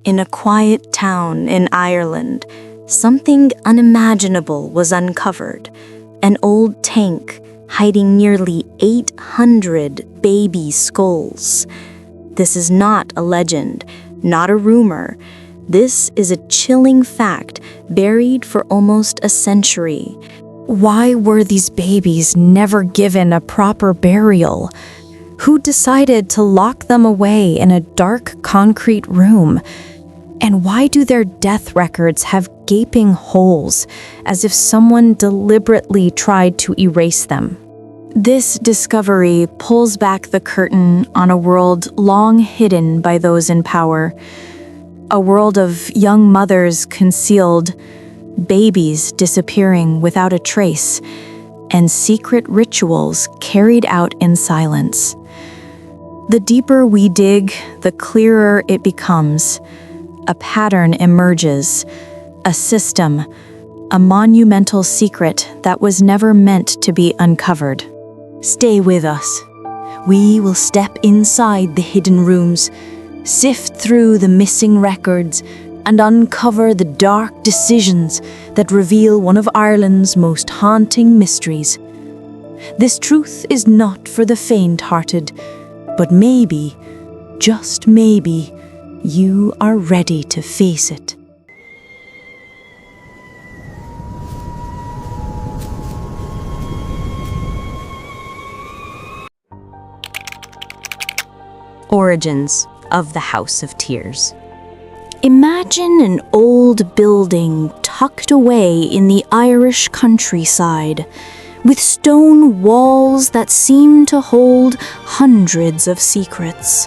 In a quiet town in Ireland, something unimaginable was uncovered. An old tank hiding nearly 800 baby skulls. This is not a legend, not a rumor. This is a chilling fact buried for almost a century. Why were these babies never given a proper burial? Who decided to lock them away in a dark concrete room? And why do their death records have gaping holes, as if someone deliberately tried to erase them? This discovery pulls back the curtain on a world long hidden by those in power. A world of young mothers concealed, babies disappearing without a trace, and secret rituals carried out in silence. The deeper we dig, the clearer it becomes. A pattern emerges, a system, a monumental secret that was never meant to be uncovered. Stay with us. We will step inside the hidden rooms, sift through the missing records, and uncover the dark decisions that reveal one of Ireland's most haunting mysteries. This truth is not for the faint-hearted, but maybe, just maybe, you are ready to face it. Origins of the House of Tears. Imagine an old building tucked away in the Irish countryside, with stone walls that seem to hold hundreds of secrets.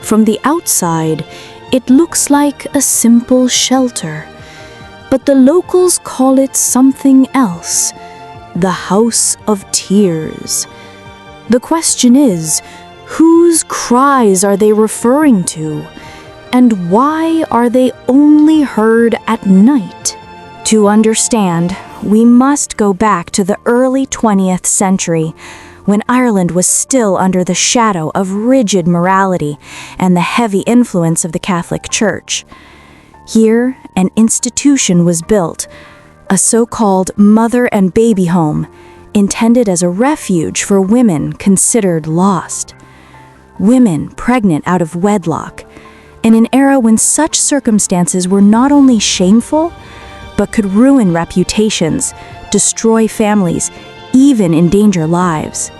From the outside, it looks like a simple shelter, but the locals call it something else, the House of Tears. The question is, whose cries are they referring to? And why are they only heard at night? To understand, we must go back to the early 20th century, when Ireland was still under the shadow of rigid morality and the heavy influence of the Catholic Church. Here, an institution was built, a so-called mother and baby home, intended as a refuge for women considered lost. Women pregnant out of wedlock, in an era when such circumstances were not only shameful, but could ruin reputations, destroy families, even endanger lives.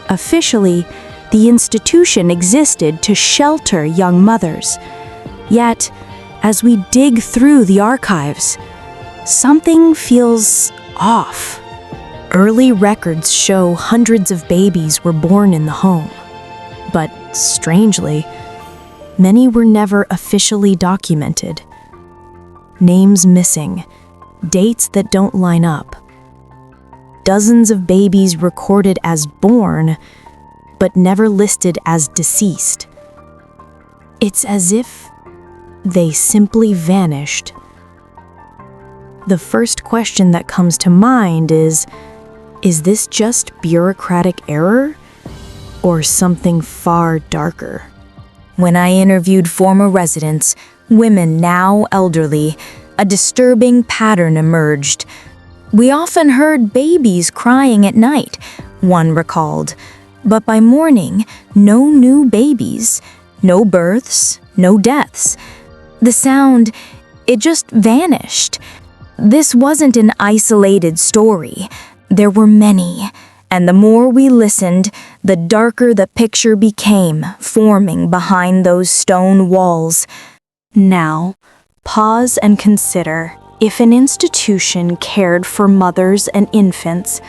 Officially, the institution existed to shelter young mothers. Yet, as we dig through the archives, something feels off. Early records show hundreds of babies were born in the home. But strangely, many were never officially documented. Names missing, dates that don't line up. Dozens of babies recorded as born, but never listed as deceased. It's as if they simply vanished. The first question that comes to mind is this just bureaucratic error? Or something far darker? When I interviewed former residents, women now elderly, a disturbing pattern emerged. We often heard babies crying at night, one recalled. But by morning, no new babies, no births, no deaths. The sound, it just vanished. This wasn't an isolated story. There were many. And the more we listened, the darker the picture became, forming behind those stone walls. Now, pause and consider, if an institution cared for mothers and infants,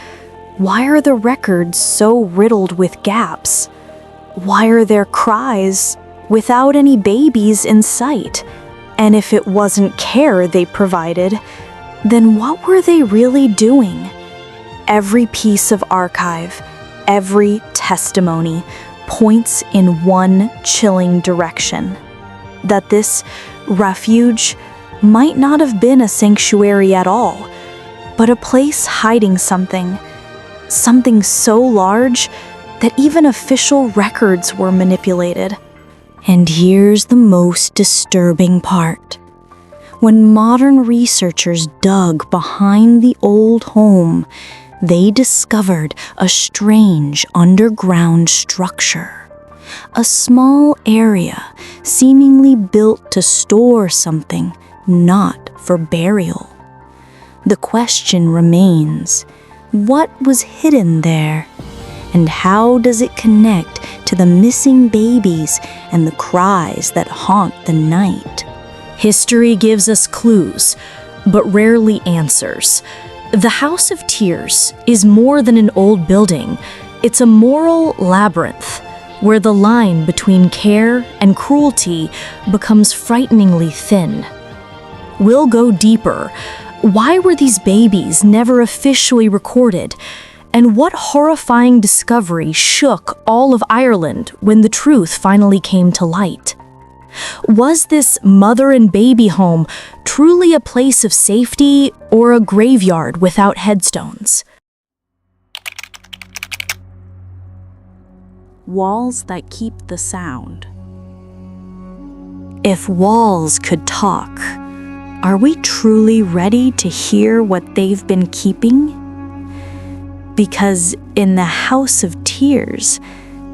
why are the records so riddled with gaps? Why are there cries without any babies in sight? And if it wasn't care they provided, then what were they really doing? Every piece of archive, every testimony points in one chilling direction. That this refuge might not have been a sanctuary at all, but a place hiding something so large that even official records were manipulated. And here's the most disturbing part. When modern researchers dug behind the old home, they discovered a strange underground structure. A small area seemingly built to store something, not for burial. The question remains, what was hidden there? And how does it connect to the missing babies and the cries that haunt the night? History gives us clues, but rarely answers. The House of Tears is more than an old building. It's a moral labyrinth where the line between care and cruelty becomes frighteningly thin. We'll go deeper. Why were these babies never officially recorded? And what horrifying discovery shook all of Ireland when the truth finally came to light? Was this mother and baby home truly a place of safety or a graveyard without headstones? Walls that keep the sound. If walls could talk, are we truly ready to hear what they've been keeping? Because in the House of Tears,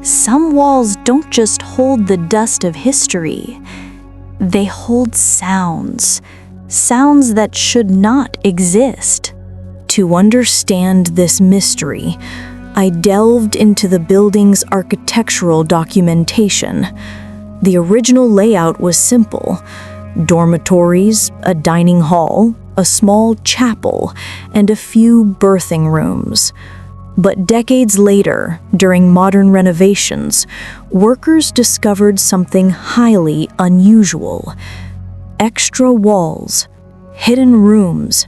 some walls don't just hold the dust of history. They hold sounds that should not exist. To understand this mystery, I delved into the building's architectural documentation. The original layout was simple: dormitories, a dining hall, a small chapel, and a few birthing rooms. But decades later, during modern renovations, workers discovered something highly unusual. Extra walls, hidden rooms,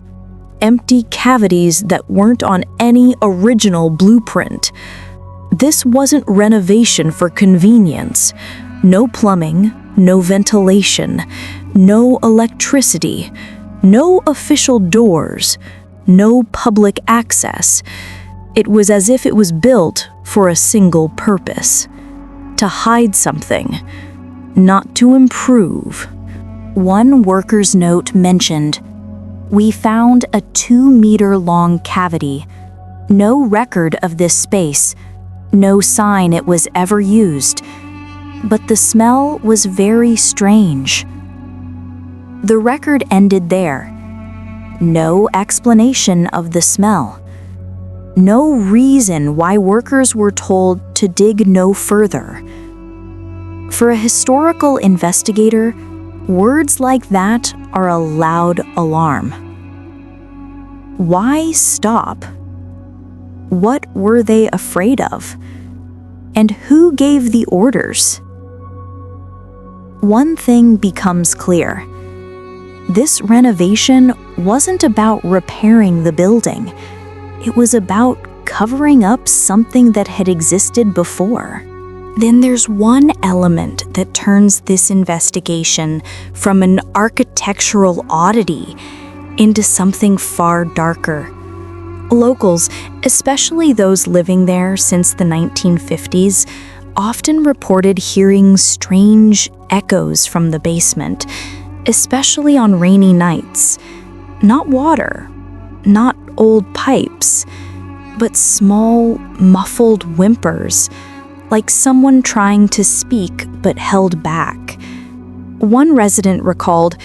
empty cavities that weren't on any original blueprint. This wasn't renovation for convenience. No plumbing, no ventilation, no electricity, no official doors, no public access. It was as if it was built for a single purpose: to hide something, not to improve. One worker's note mentioned, "We found a 2-meter-long cavity. No record of this space, no sign it was ever used. But the smell was very strange." The record ended there. No explanation of the smell. No reason why workers were told to dig no further. For a historical investigator, words like that are a loud alarm. Why stop? What were they afraid of? And who gave the orders? One thing becomes clear. This renovation wasn't about repairing the building. It was about covering up something that had existed before. Then there's one element that turns this investigation from an architectural oddity into something far darker. Locals, especially those living there since the 1950s, often reported hearing strange echoes from the basement, especially on rainy nights. Not water, not old pipes, but small, muffled whimpers, like someone trying to speak but held back. One resident recalled,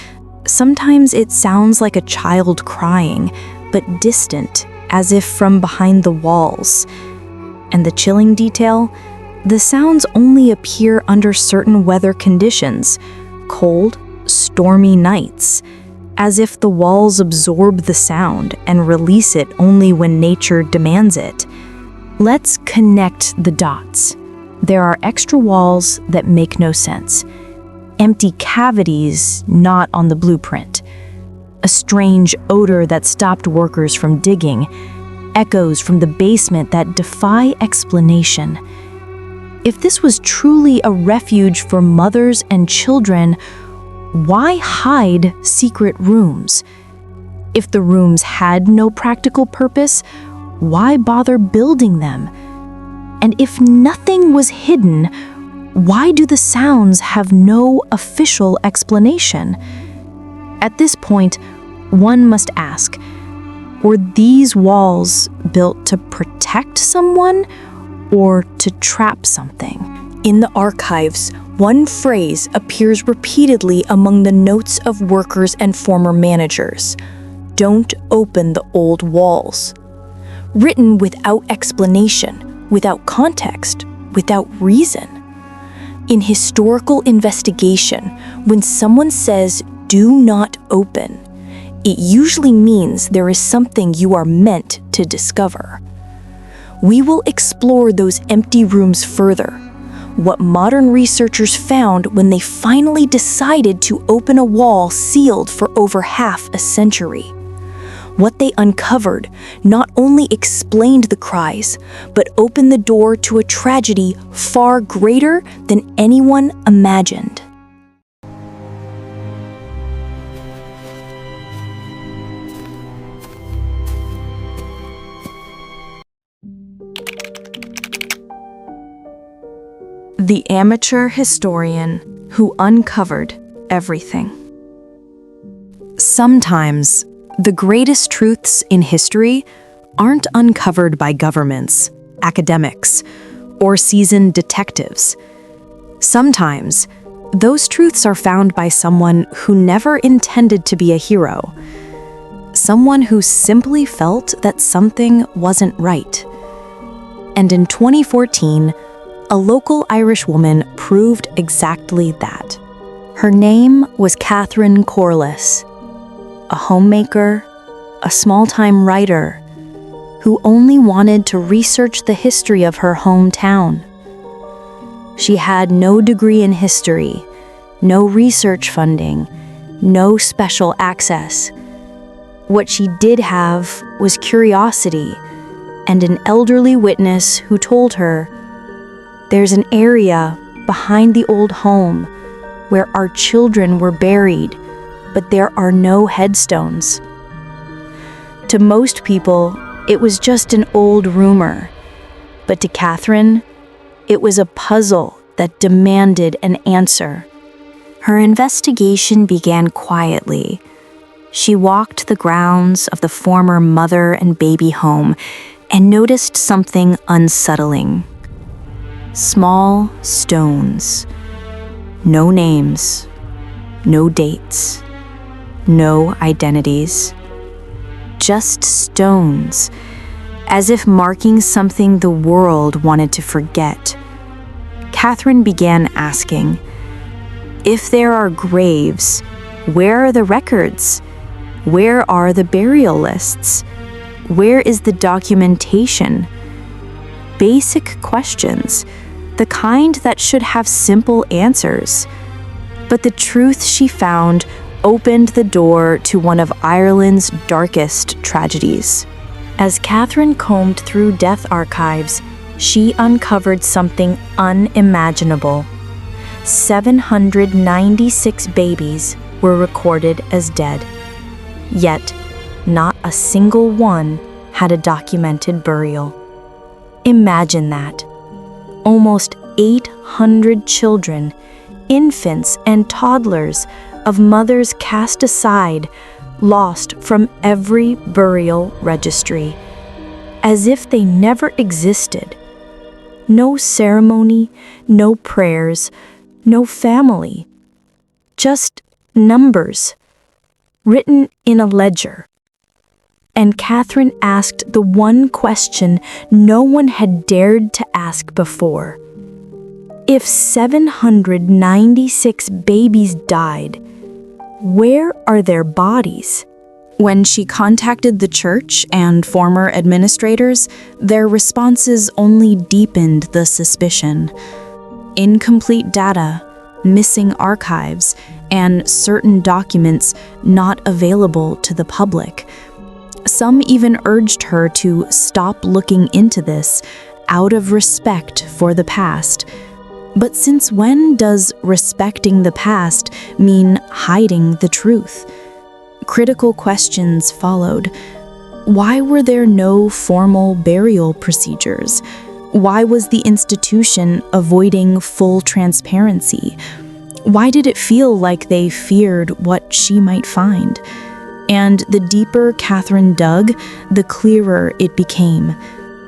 "Sometimes it sounds like a child crying, but distant, as if from behind the walls." And the chilling detail? The sounds only appear under certain weather conditions, cold, stormy nights, as if the walls absorb the sound and release it only when nature demands it. Let's connect the dots. There are extra walls that make no sense. Empty cavities not on the blueprint. A strange odor that stopped workers from digging. Echoes from the basement that defy explanation. If this was truly a refuge for mothers and children, why hide secret rooms? If the rooms had no practical purpose, why bother building them? And if nothing was hidden, why do the sounds have no official explanation? At this point, one must ask, were these walls built to protect someone or to trap something? In the archives, one phrase appears repeatedly among the notes of workers and former managers: "Don't open the old walls." Written without explanation, without context, without reason. In historical investigation, when someone says, "Do not open," it usually means there is something you are meant to discover. We will explore those empty rooms further, what modern researchers found when they finally decided to open a wall sealed for over half a century. What they uncovered not only explained the cries, but opened the door to a tragedy far greater than anyone imagined. The amateur historian who uncovered everything. Sometimes, the greatest truths in history aren't uncovered by governments, academics, or seasoned detectives. Sometimes, those truths are found by someone who never intended to be a hero. Someone who simply felt that something wasn't right. And in 2014, a local Irish woman proved exactly that. Her name was Catherine Corliss, a homemaker, a small-time writer, who only wanted to research the history of her hometown. She had no degree in history, no research funding, no special access. What she did have was curiosity and an elderly witness who told her, "There's an area behind the old home where our children were buried, but there are no headstones." To most people, it was just an old rumor, but to Catherine, it was a puzzle that demanded an answer. Her investigation began quietly. She walked the grounds of the former mother and baby home and noticed something unsettling. Small stones. No names. No dates. No identities. Just stones, as if marking something the world wanted to forget. Catherine began asking, if there are graves, where are the records? Where are the burial lists? Where is the documentation? Basic questions, the kind that should have simple answers. But the truth she found opened the door to one of Ireland's darkest tragedies. As Catherine combed through death archives, she uncovered something unimaginable. 796 babies were recorded as dead. Yet, not a single one had a documented burial. Imagine that. Almost 800 children, infants and toddlers of mothers cast aside, lost from every burial registry, as if they never existed. No ceremony, no prayers, no family. Just numbers, written in a ledger. And Catherine asked the one question no one had dared to ask before. If 796 babies died, where are their bodies? When she contacted the church and former administrators, their responses only deepened the suspicion. Incomplete data, missing archives, and certain documents not available to the public. Some even urged her to stop looking into this out of respect for the past. But since when does respecting the past mean hiding the truth? Critical questions followed. Why were there no formal burial procedures? Why was the institution avoiding full transparency? Why did it feel like they feared what she might find? And the deeper Catherine dug, the clearer it became.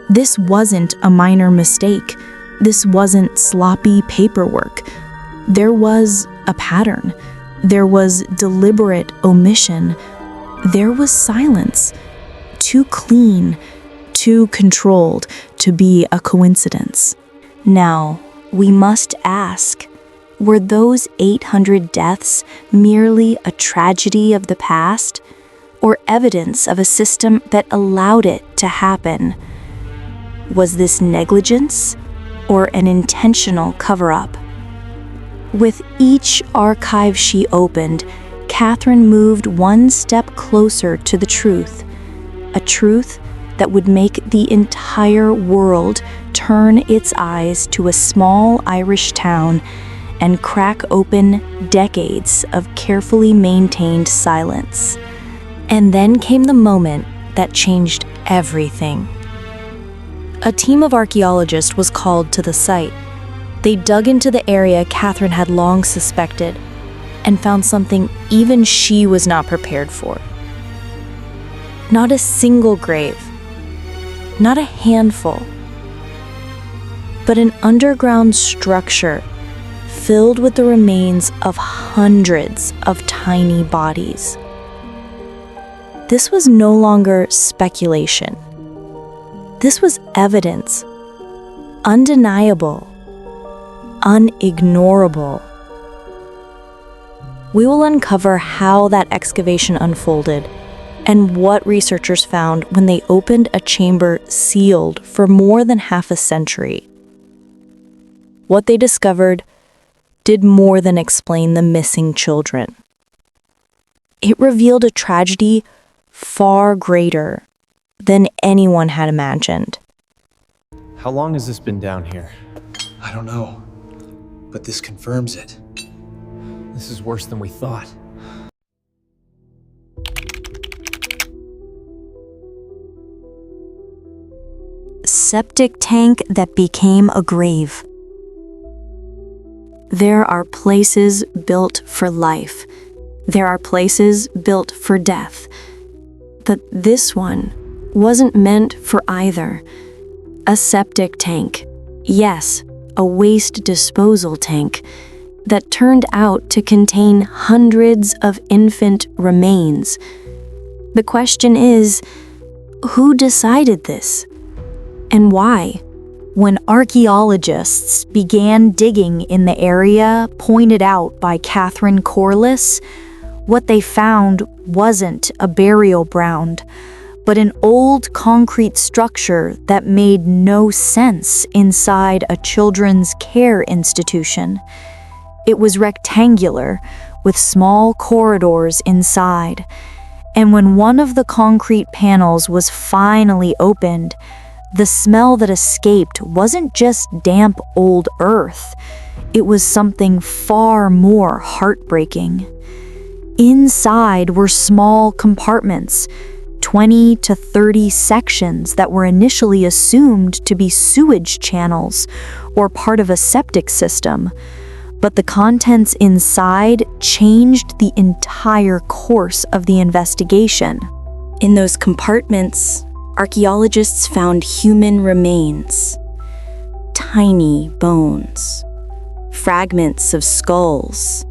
This wasn't a minor mistake. This wasn't sloppy paperwork. There was a pattern. There was deliberate omission. There was silence. Too clean, too controlled to be a coincidence. Now, we must ask, were those 800 deaths merely a tragedy of the past, or evidence of a system that allowed it to happen? Was this negligence or an intentional cover-up? With each archive she opened, Catherine moved one step closer to the truth, a truth that would make the entire world turn its eyes to a small Irish town and crack open decades of carefully maintained silence. And then came the moment that changed everything. A team of archaeologists was called to the site. They dug into the area Catherine had long suspected and found something even she was not prepared for. Not a single grave, not a handful, but an underground structure filled with the remains of hundreds of tiny bodies. This was no longer speculation. This was evidence, undeniable, unignorable. We will uncover how that excavation unfolded and what researchers found when they opened a chamber sealed for more than half a century. What they discovered did more than explain the missing children. It revealed a tragedy far greater than anyone had imagined. How long has this been down here? I don't know, but this confirms it. This is worse than we thought. Septic tank that became a grave. There are places built for life. There are places built for death. But this one wasn't meant for either. A septic tank, yes, a waste disposal tank, that turned out to contain hundreds of infant remains. The question is, who decided this? And why? When archaeologists began digging in the area pointed out by Catherine Corliss, what they found wasn't a burial ground, but an old concrete structure that made no sense inside a children's care institution. It was rectangular, with small corridors inside, and when one of the concrete panels was finally opened, the smell that escaped wasn't just damp old earth. It was something far more heartbreaking. Inside were small compartments, 20 to 30 sections that were initially assumed to be sewage channels or part of a septic system. But the contents inside changed the entire course of the investigation. In those compartments, archaeologists found human remains, tiny bones, fragments of skulls,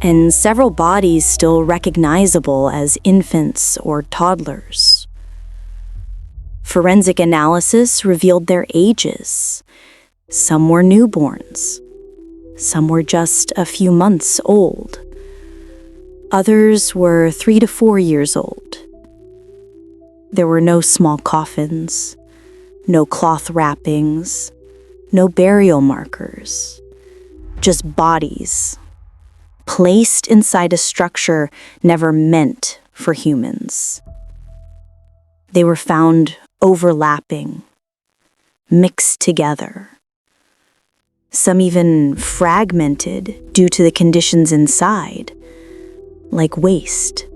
and several bodies still recognizable as infants or toddlers. Forensic analysis revealed their ages. Some were newborns. Some were just a few months old. Others were 3 to 4 years old. There were no small coffins, no cloth wrappings, no burial markers, just bodies, placed inside a structure never meant for humans. They were found overlapping, mixed together. Some even fragmented due to the conditions inside, like waste.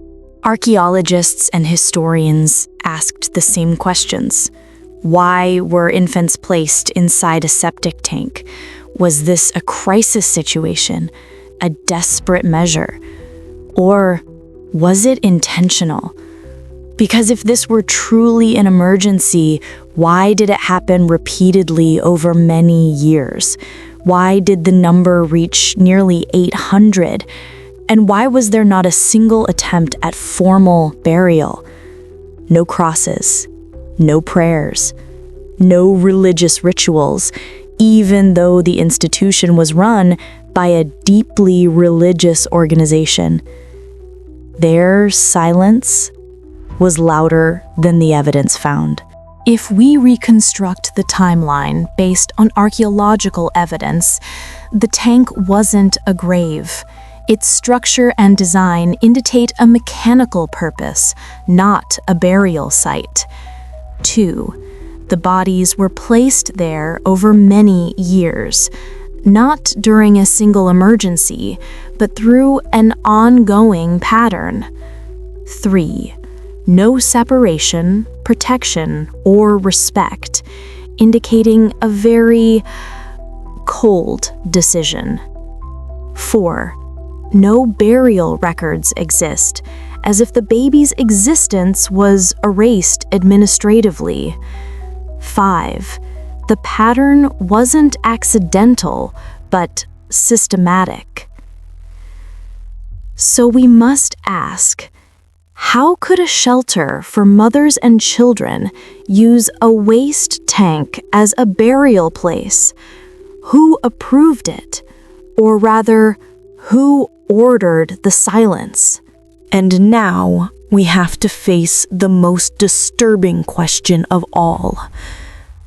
Archaeologists and historians asked the same questions. Why were infants placed inside a septic tank? Was this a crisis situation, a desperate measure? Or was it intentional? Because if this were truly an emergency, why did it happen repeatedly over many years? Why did the number reach nearly 800? And why was there not a single attempt at formal burial? No crosses, no prayers, no religious rituals, even though the institution was run by a deeply religious organization. Their silence was louder than the evidence found. If we reconstruct the timeline based on archaeological evidence, the tank wasn't a grave. Its structure and design indicate a mechanical purpose, not a burial site. 2. The bodies were placed there over many years, not during a single emergency, but through an ongoing pattern. 3. No separation, protection, or respect, indicating a very cold decision. 4. No burial records exist, as if the baby's existence was erased administratively. 5. The pattern wasn't accidental, but systematic. So we must ask, how could a shelter for mothers and children use a waste tank as a burial place? Who approved it? Or rather, who ordered the silence? And now we have to face the most disturbing question of all.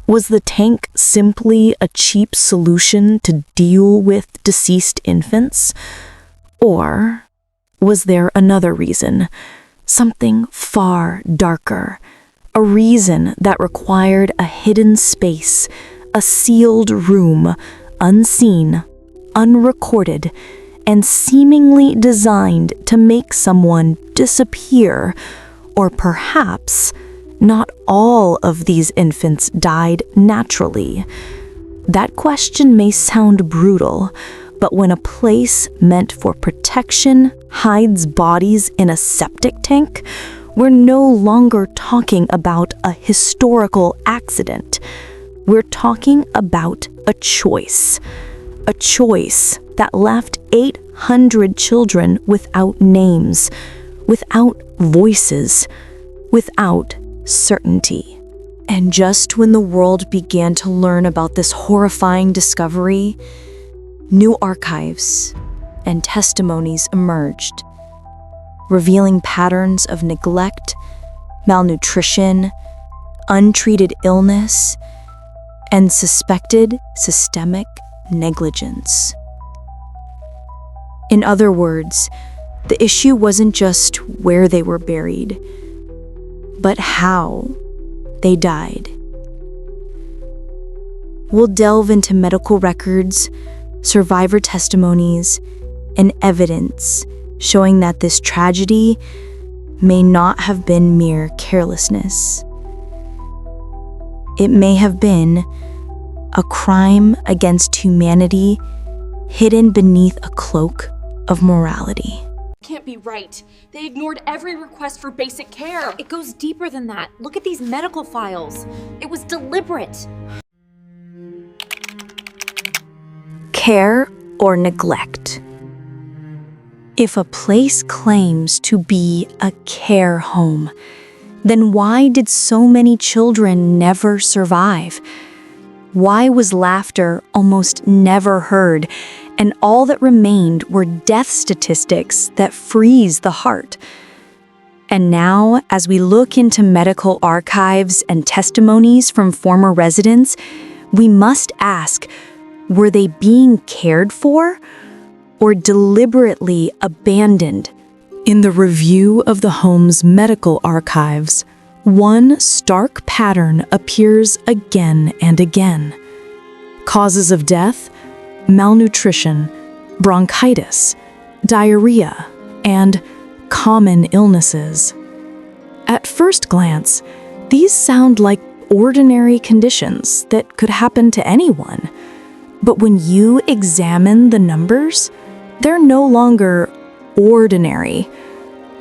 Was the tank simply a cheap solution to deal with deceased infants? Or was there another reason? Something far darker, a reason that required a hidden space, a sealed room, unseen, unrecorded, and seemingly designed to make someone disappear, or perhaps not all of these infants died naturally. That question may sound brutal, but when a place meant for protection hides bodies in a septic tank, we're no longer talking about a historical accident. We're talking about a choice that left 800 children without names, without voices, without certainty. And just when the world began to learn about this horrifying discovery, new archives and testimonies emerged, revealing patterns of neglect, malnutrition, untreated illness, and suspected systemic negligence. In other words, the issue wasn't just where they were buried, but how they died. We'll delve into medical records, survivor testimonies, and evidence showing that this tragedy may not have been mere carelessness. It may have been a crime against humanity hidden beneath a cloak of morality. Can't be right. They ignored every request for basic care. It goes deeper than that. Look at these medical files. It was deliberate. Care or neglect. If a place claims to be a care home, then why did so many children never survive? Why was laughter almost never heard, and all that remained were death statistics that freeze the heart? And now, as we look into medical archives and testimonies from former residents, we must ask, were they being cared for or deliberately abandoned? In the review of the home's medical archives, one stark pattern appears again and again. Causes of death: malnutrition, bronchitis, diarrhea, and common illnesses. At first glance, these sound like ordinary conditions that could happen to anyone. But when you examine the numbers, they're no longer ordinary.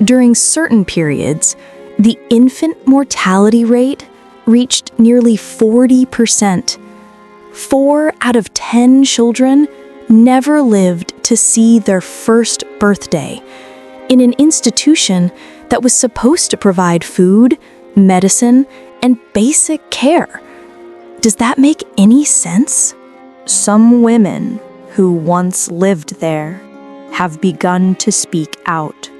During certain periods, the infant mortality rate reached nearly 40%. 4 out of 10 children never lived to see their first birthday in an institution that was supposed to provide food, medicine, and basic care. Does that make any sense? Some women who once lived there have begun to speak out.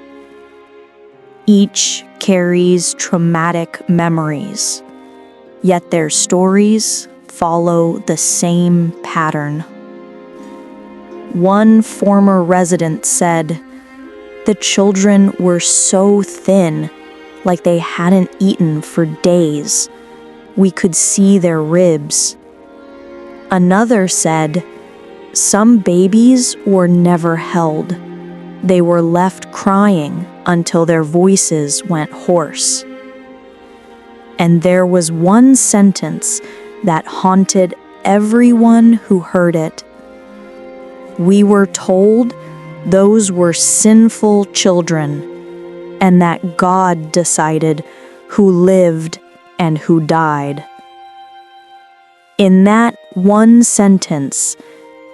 Each carries traumatic memories, yet their stories follow the same pattern. One former resident said, "The children were so thin, like they hadn't eaten for days. We could see their ribs." Another said, "Some babies were never held. They were left crying until their voices went hoarse." And there was one sentence that haunted everyone who heard it. "We were told those were sinful children, and that God decided who lived and who died." In that one sentence,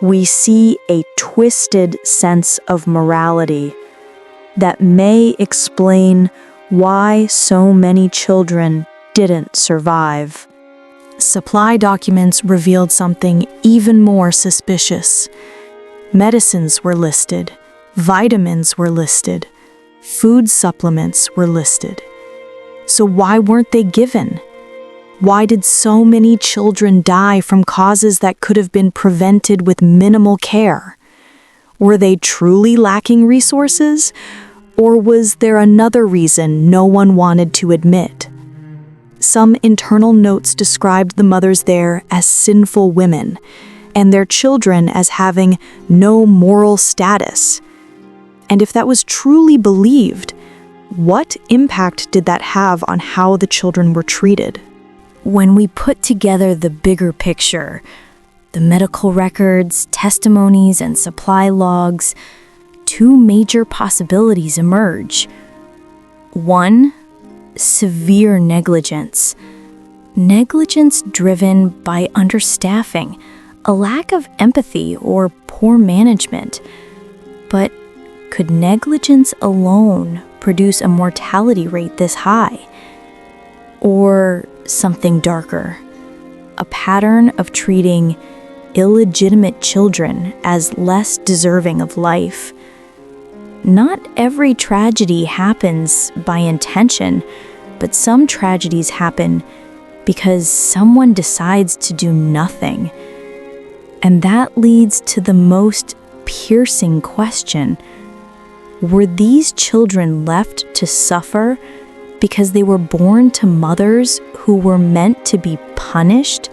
we see a twisted sense of morality that may explain why so many children didn't survive. Supply documents revealed something even more suspicious. Medicines were listed, vitamins were listed, food supplements were listed. So why weren't they given? Why did so many children die from causes that could have been prevented with minimal care? Were they truly lacking resources? Or was there another reason no one wanted to admit? Some internal notes described the mothers there as sinful women, and their children as having no moral status. And if that was truly believed, what impact did that have on how the children were treated? When we put together the bigger picture, the medical records, testimonies, and supply logs, two major possibilities emerge. One, severe negligence. Negligence driven by understaffing, a lack of empathy, or poor management. But could negligence alone produce a mortality rate this high? Or something darker, a pattern of treating illegitimate children as less deserving of life. Not every tragedy happens by intention, but some tragedies happen because someone decides to do nothing. And that leads to the most piercing question. Were these children left to suffer because they were born to mothers who were meant to be punished?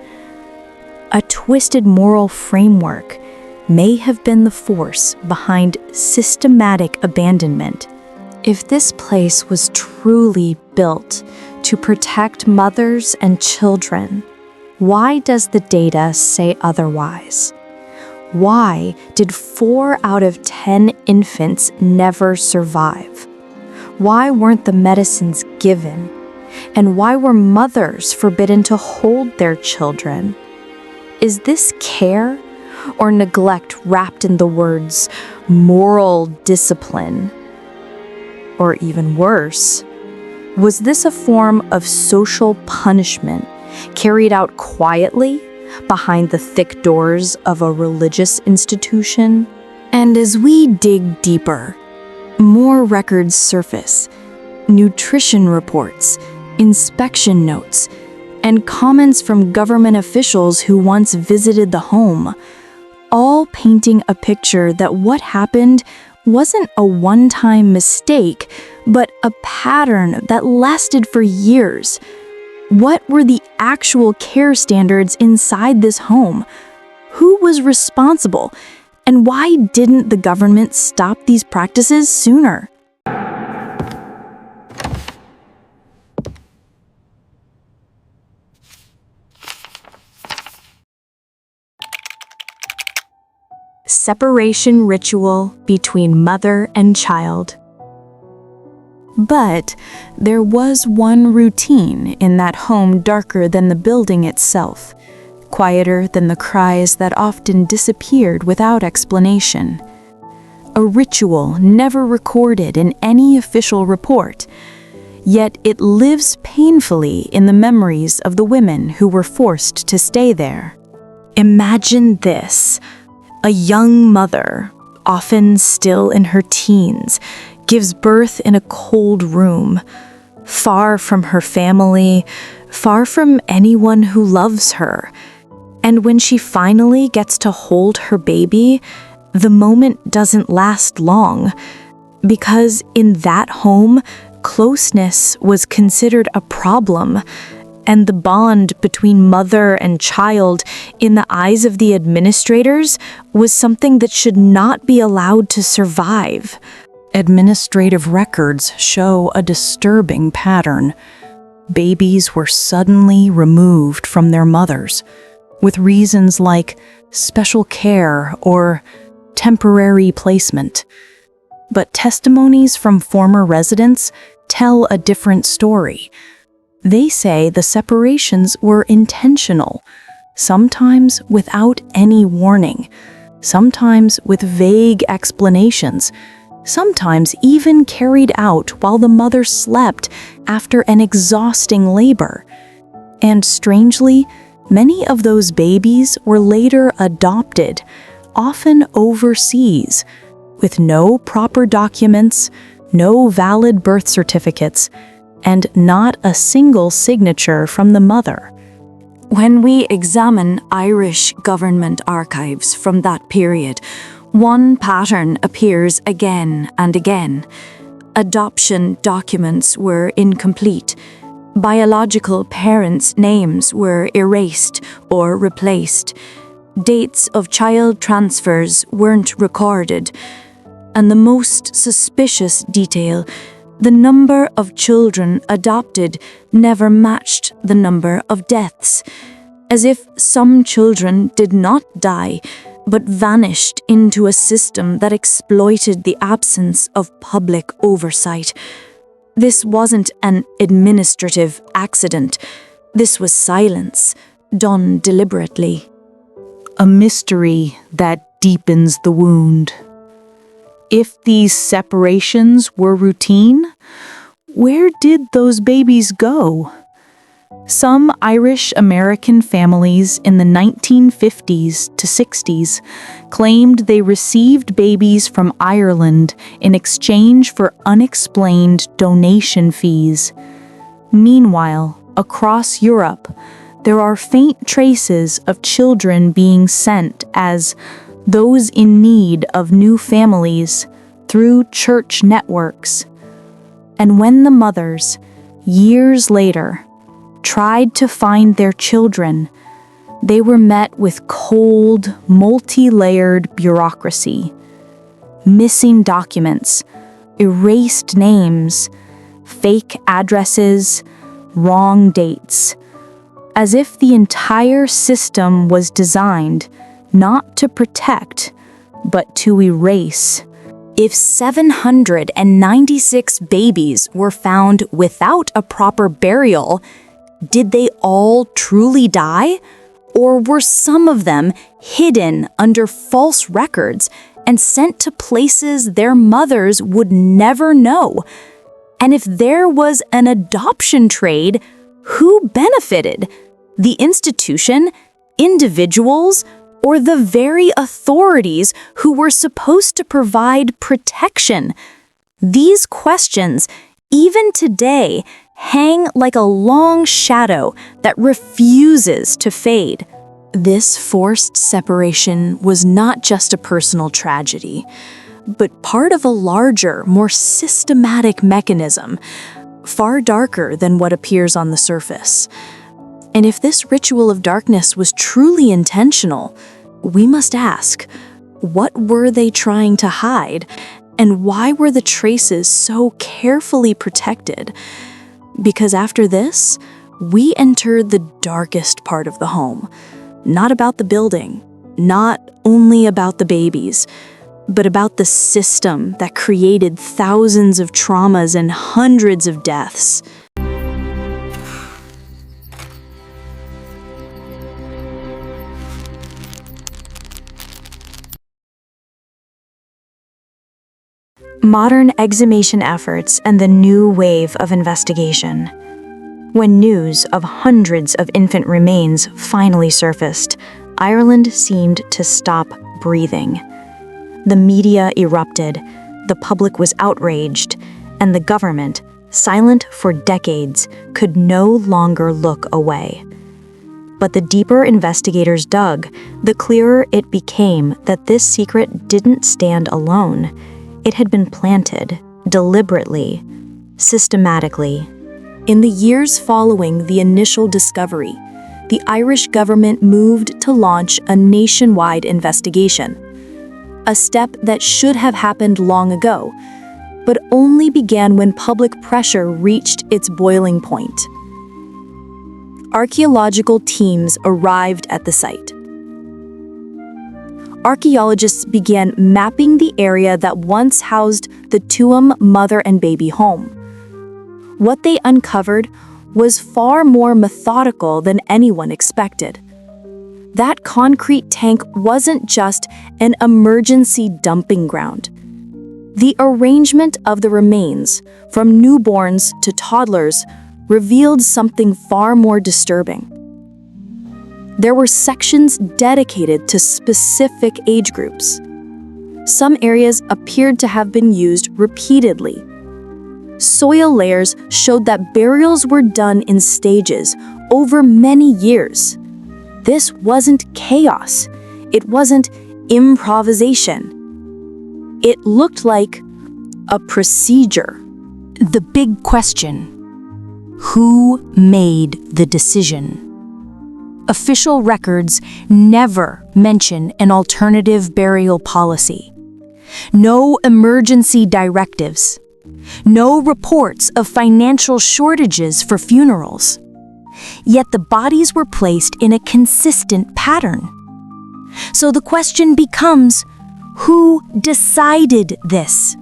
A twisted moral framework may have been the force behind systematic abandonment. If this place was truly built to protect mothers and children, why does the data say otherwise? Why did 4 out of 10 infants never survive? Why weren't the medicines given? And why were mothers forbidden to hold their children? Is this care or neglect wrapped in the words moral discipline? Or even worse, was this a form of social punishment carried out quietly behind the thick doors of a religious institution? And as we dig deeper, more records surface, nutrition reports, inspection notes, and comments from government officials who once visited the home, all painting a picture that what happened wasn't a one-time mistake, but a pattern that lasted for years. What were the actual care standards inside this home? Who was responsible? And why didn't the government stop these practices sooner? separation ritual between mother and child. But there was one routine in that home darker than the building itself, quieter than the cries that often disappeared without explanation. A ritual never recorded in any official report, yet it lives painfully in the memories of the women who were forced to stay there. Imagine this: a young mother, often still in her teens, gives birth in a cold room, far from her family, far from anyone who loves her. And when she finally gets to hold her baby, the moment doesn't last long, because in that home, closeness was considered a problem, and the bond between mother and child, in the eyes of the administrators, was something that should not be allowed to survive. Administrative records show a disturbing pattern. Babies were suddenly removed from their mothers, with reasons like special care or temporary placement. But testimonies from former residents tell a different story. They say the separations were intentional, sometimes without any warning, sometimes with vague explanations, sometimes even carried out while the mother slept after an exhausting labor. And strangely, many of those babies were later adopted, often overseas, with no proper documents, no valid birth certificates, and not a single signature from the mother. When we examine Irish government archives from that period, one pattern appears again and again. Adoption documents were incomplete. Biological parents' names were erased or replaced. Dates of child transfers weren't recorded. And the most suspicious detail, the number of children adopted never matched the number of deaths, as if some children did not die, but vanished into a system that exploited the absence of public oversight. This wasn't an administrative accident. This was silence, done deliberately. A mystery that deepens the wound. If these separations were routine, where did those babies go? Some Irish American families in the 1950s to 60s claimed they received babies from Ireland in exchange for unexplained donation fees. Meanwhile, across Europe, there are faint traces of children being sent as those in need of new families through church networks. And when the mothers, years later, tried to find their children, they were met with cold, multi-layered bureaucracy. Missing documents, erased names, fake addresses, wrong dates. As if the entire system was designed not to protect, but to erase. If 796 babies were found without a proper burial, did they all truly die? Or were some of them hidden under false records and sent to places their mothers would never know? And if there was an adoption trade, who benefited? The institution, individuals, or the very authorities who were supposed to provide protection? These questions, even today, hang like a long shadow that refuses to fade. This forced separation was not just a personal tragedy, but part of a larger, more systematic mechanism, far darker than what appears on the surface. And if this ritual of darkness was truly intentional, we must ask, what were they trying to hide? And why were the traces so carefully protected? Because after this, we enter the darkest part of the home. Not about the building, not only about the babies, but about the system that created thousands of traumas and hundreds of deaths. Modern exhumation efforts and the new wave of investigation. When news of hundreds of infant remains finally surfaced, Ireland seemed to stop breathing. The media erupted, the public was outraged, and the government, silent for decades, could no longer look away. But the deeper investigators dug, the clearer it became that this secret didn't stand alone. It had been planted, deliberately, systematically. In the years following the initial discovery, the Irish government moved to launch a nationwide investigation. A step that should have happened long ago, but only began when public pressure reached its boiling point. Archaeological teams arrived at the site. Archaeologists began mapping the area that once housed the Tuam mother and baby home. What they uncovered was far more methodical than anyone expected. That concrete tank wasn't just an emergency dumping ground. The arrangement of the remains, from newborns to toddlers, revealed something far more disturbing. There were sections dedicated to specific age groups. Some areas appeared to have been used repeatedly. Soil layers showed that burials were done in stages over many years. This wasn't chaos. It wasn't improvisation. It looked like a procedure. The big question: who made the decision? Official records never mention an alternative burial policy. No emergency directives. No reports of financial shortages for funerals. Yet the bodies were placed in a consistent pattern. So the question becomes, who decided this?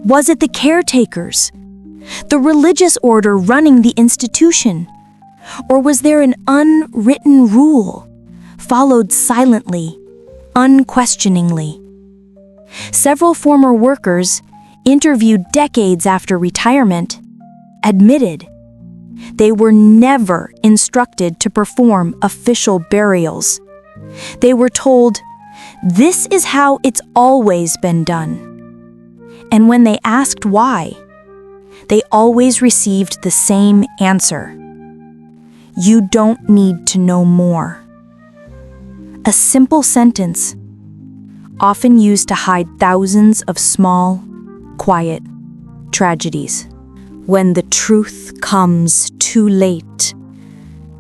Was it the caretakers? The religious order running the institution? Or was there an unwritten rule, followed silently, unquestioningly? Several former workers, interviewed decades after retirement, admitted they were never instructed to perform official burials. They were told, "This is how it's always been done." And when they asked why, they always received the same answer: "You don't need to know more." A simple sentence, often used to hide thousands of small, quiet tragedies. When the truth comes too late,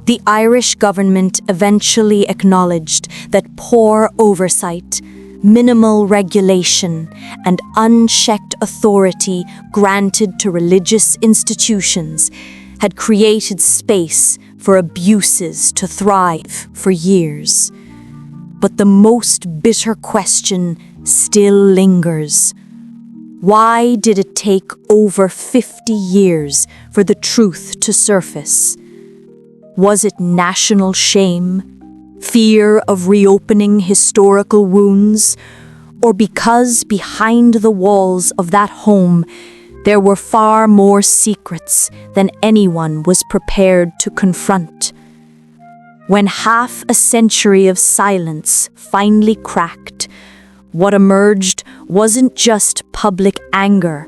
the Irish government eventually acknowledged that poor oversight, minimal regulation, and unchecked authority granted to religious institutions had created space for abuses to thrive for years. But the most bitter question still lingers. Why did it take over 50 years for the truth to surface? Was it national shame, fear of reopening historical wounds, or because behind the walls of that home there were far more secrets than anyone was prepared to confront? When half a century of silence finally cracked, what emerged wasn't just public anger,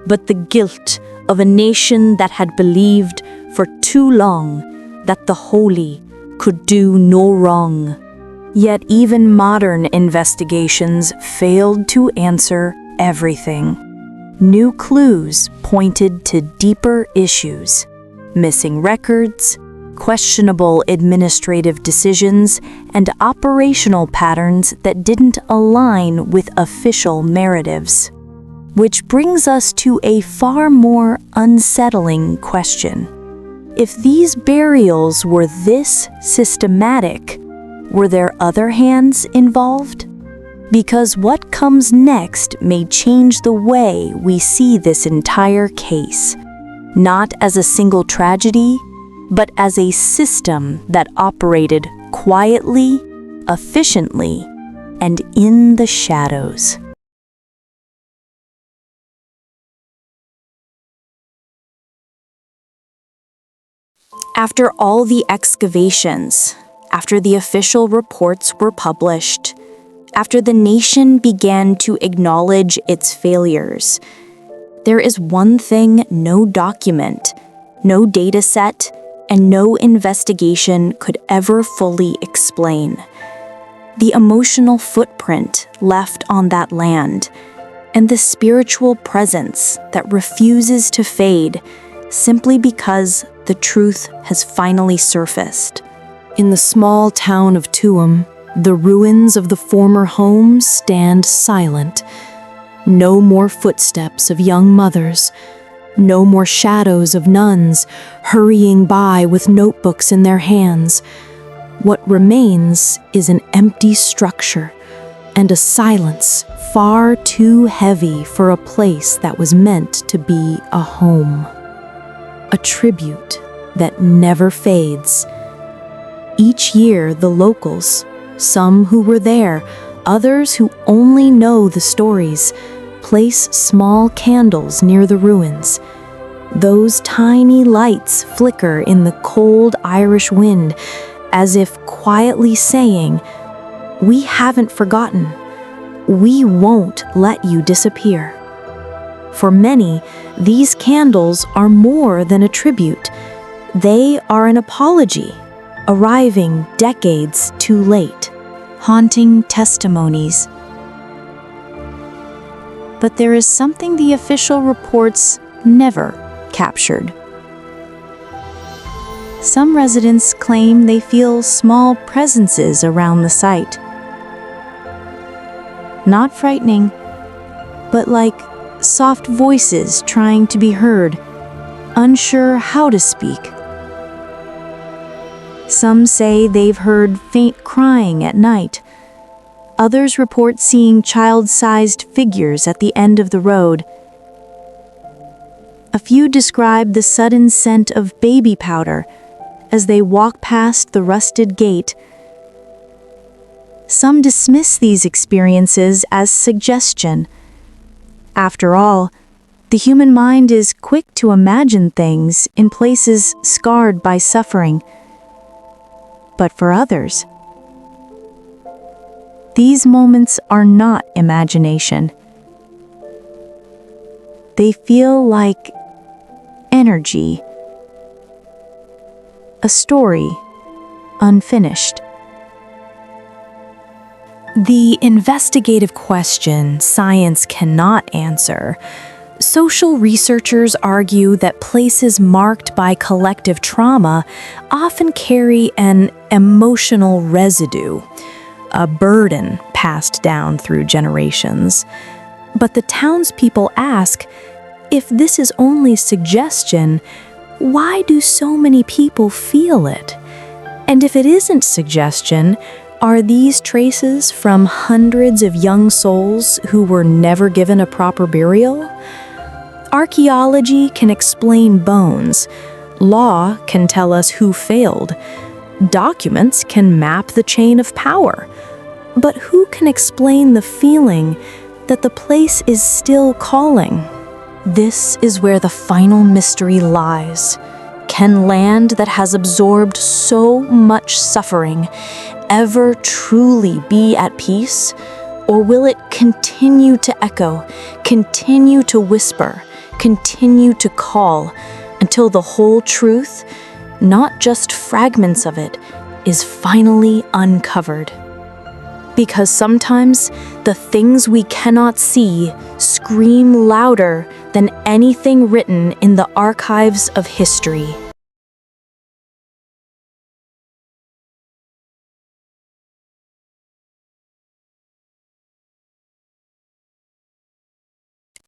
but the guilt of a nation that had believed for too long that the holy could do no wrong. Yet even modern investigations failed to answer everything. New clues pointed to deeper issues: missing records, questionable administrative decisions, and operational patterns that didn't align with official narratives. Which brings us to a far more unsettling question. If these burials were this systematic, Were there other hands involved? Because what comes next may change the way we see this entire case, not as a single tragedy, but as a system that operated quietly, efficiently, and in the shadows. After all the excavations, after the official reports were published, after the nation began to acknowledge its failures, there is one thing no document, no data set, and no investigation could ever fully explain: the emotional footprint left on that land, and the spiritual presence that refuses to fade simply because the truth has finally surfaced. In the small town of Tuam, the ruins of the former home stand silent. No more footsteps of young mothers, no more shadows of nuns hurrying by with notebooks in their hands. What remains is an empty structure and a silence far too heavy for a place that was meant to be a home. A tribute that never fades. Each year, the locals, some who were there, others who only know the stories, place small candles near the ruins. Those tiny lights flicker in the cold Irish wind, as if quietly saying, "We haven't forgotten. We won't let you disappear." For many, these candles are more than a tribute. They are an apology, arriving decades too late, haunting testimonies. But there is something the official reports never captured. Some residents claim they feel small presences around the site. Not frightening, but like soft voices trying to be heard, unsure how to speak. Some say they've heard faint crying at night. Others report seeing child-sized figures at the end of the road. A few describe the sudden scent of baby powder as they walk past the rusted gate. Some dismiss these experiences as suggestion. After all, the human mind is quick to imagine things in places scarred by suffering. But for others, these moments are not imagination. They feel like energy, a story unfinished. The investigative question science cannot answer. Social researchers argue that places marked by collective trauma often carry an emotional residue, a burden passed down through generations. But the townspeople ask, if this is only suggestion, why do so many people feel it? And if it isn't suggestion, are these traces from hundreds of young souls who were never given a proper burial? Archaeology can explain bones. Law can tell us who failed. Documents can map the chain of power. But who can explain the feeling that the place is still calling? This is where the final mystery lies. Can land that has absorbed so much suffering ever truly be at peace? Or will it continue to echo, continue to whisper, continue to call, until the whole truth, not just fragments of it, is finally uncovered? Because sometimes the things we cannot see scream louder than anything written in the archives of history.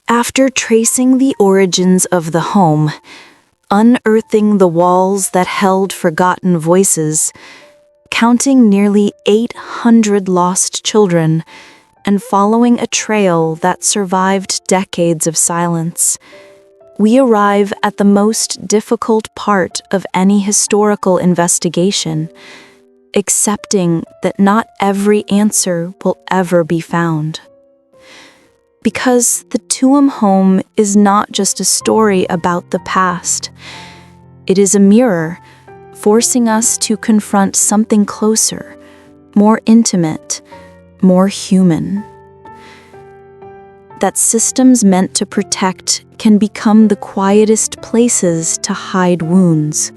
After tracing the origins of the home, unearthing the walls that held forgotten voices, counting nearly 800 lost children and following a trail that survived decades of silence, we arrive at the most difficult part of any historical investigation, accepting that not every answer will ever be found. Because the Tuam home is not just a story about the past. It is a mirror, forcing us to confront something closer, more intimate, more human. That systems meant to protect can become the quietest places to hide wounds.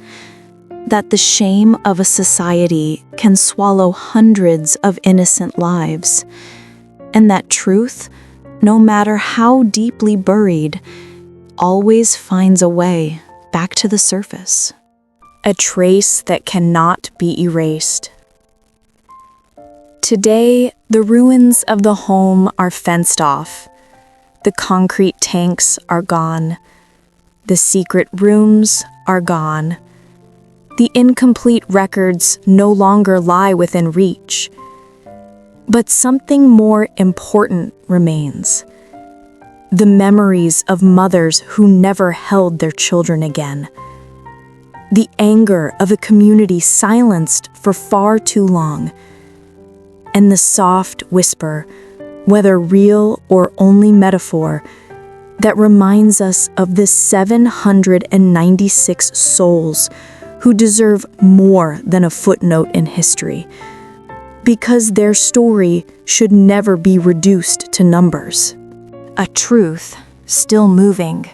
That the shame of a society can swallow hundreds of innocent lives. And that truth, no matter how deeply buried, always finds a way back to the surface. A trace that cannot be erased. Today, the ruins of the home are fenced off. The concrete tanks are gone. The secret rooms are gone. The incomplete records no longer lie within reach. But something more important remains. The memories of mothers who never held their children again. The anger of a community silenced for far too long. And the soft whisper, whether real or only metaphor, that reminds us of the 796 souls who deserve more than a footnote in history, because their story should never be reduced to numbers. A truth still moving.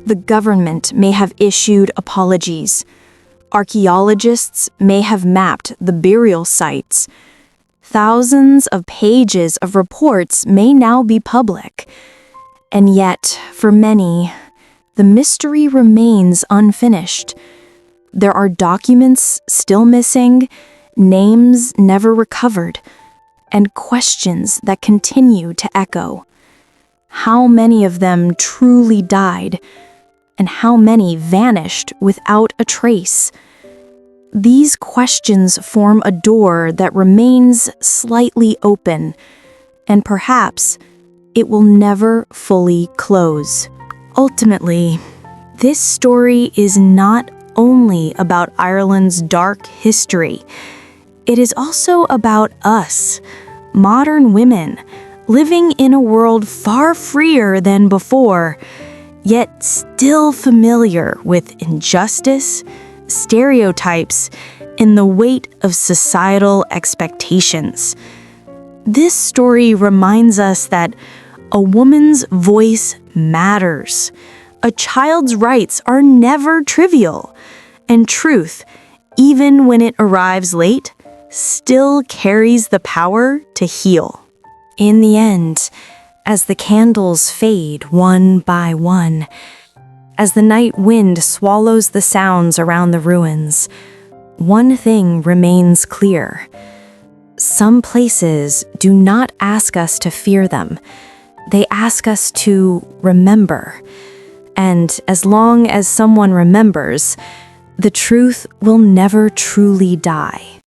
The government may have issued apologies. Archaeologists may have mapped the burial sites. Thousands of pages of reports may now be public. And yet, for many, the mystery remains unfinished. There are documents still missing, names never recovered, and questions that continue to echo. How many of them truly died, and how many vanished without a trace? These questions form a door that remains slightly open, and perhaps it will never fully close. Ultimately, this story is not only about Ireland's dark history. It is also about us, modern women, living in a world far freer than before, yet still familiar with injustice, stereotypes, and the weight of societal expectations. This story reminds us that a woman's voice matters. A child's rights are never trivial, and truth, even when it arrives late, still carries the power to heal. In the end, as the candles fade one by one, as the night wind swallows the sounds around the ruins, one thing remains clear. Some places do not ask us to fear them. They ask us to remember. And as long as someone remembers, the truth will never truly die.